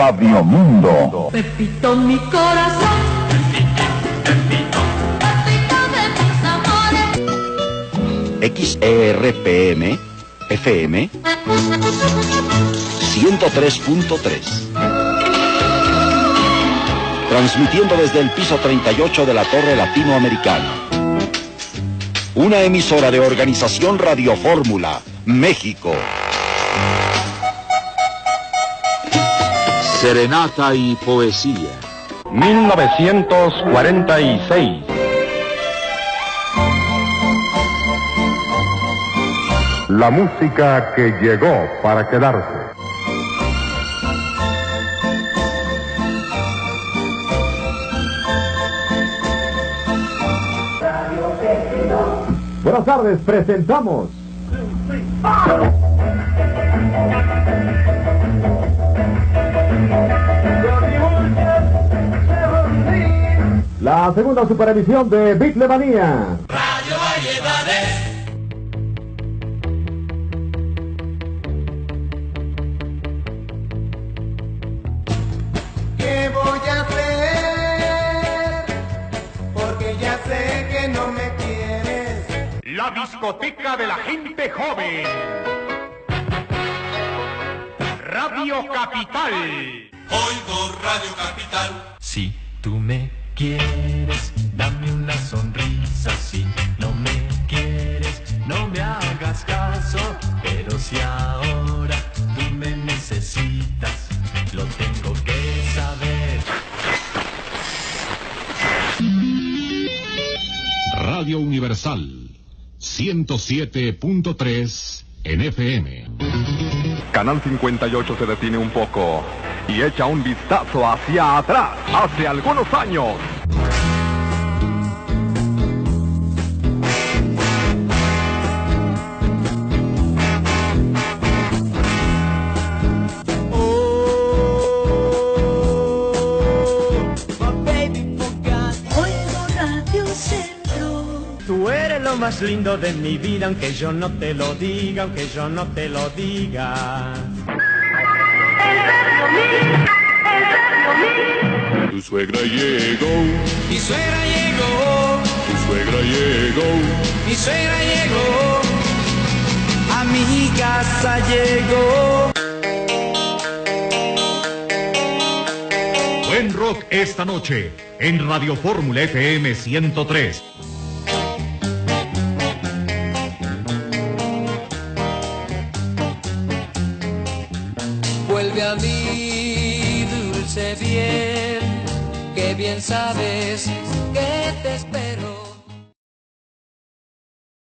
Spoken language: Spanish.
Radio Mundo. Pepito, mi corazón. Pepito, Pepito de mis amores. XERPM, FM, 103.3. Transmitiendo desde el piso 38 de la Torre Latinoamericana. Una emisora de Organización Radio Fórmula, México. Serenata y poesía. 1946. La música que llegó para quedarse. Buenas tardes, presentamos la segunda superemisión de Beatlemanía. Radio Valledades. ¿Qué voy a hacer? Porque ya sé que no me quieres. La discoteca de la gente joven. Radio Capital. Oigo Radio Capital. Si tú me quieres, dame una sonrisa. Si no me quieres, no me hagas caso. Pero si ahora tú me necesitas, lo tengo que saber. Radio Universal, 107.3 en FM. Canal 58 se detiene un poco y echa un vistazo hacia atrás, hace algunos años. Oigo Radio Centro. Tú eres lo más lindo de mi vida, aunque yo no te lo diga, aunque yo no te lo diga. Tu suegra llegó. Mi suegra llegó, Tu suegra llegó. mi suegra llegó, a mi casa llegó. Buen rock esta noche en Radio Fórmula FM 103. Vuelve a mí, dulce bien, que bien sabes que te espero.